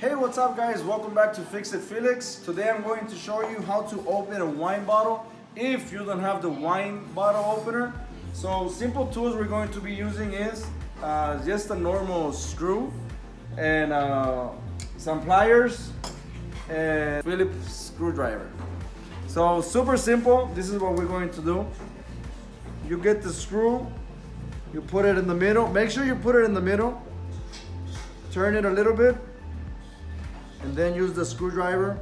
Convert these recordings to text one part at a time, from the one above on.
Hey, what's up guys? Welcome back to Fix It Felix. Today I'm going to show you how to open a wine bottle if you don't have the wine bottle opener. So simple tools we're going to be using is just a normal screw and some pliers and Phillip screwdriver. So super simple. This is what we're going to do. You get the screw, you put it in the middle. Make sure you put it in the middle. Turn it a little bit and then use the screwdriver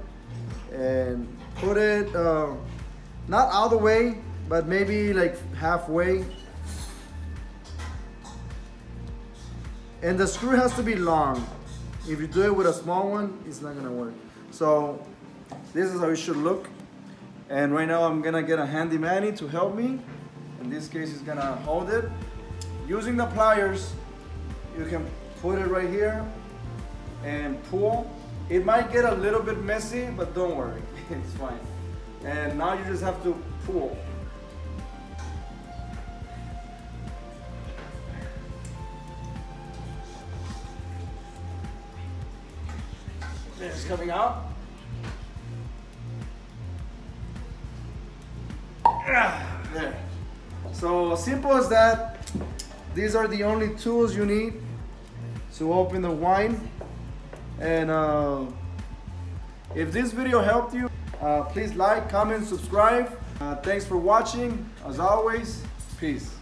and put it not all the way, but maybe like halfway. And the screw has to be long. If you do it with a small one, it's not gonna work. So this is how it should look. And right now I'm gonna get a handy manny to help me. In this case, he's gonna hold it. Using the pliers, you can put it right here and pull. It might get a little bit messy, but don't worry, it's fine. And now you just have to pull. It's coming out. There. So simple as that. These are the only tools you need to open the wine. And if this video helped you, please like, comment, subscribe. Thanks for watching. As always, peace.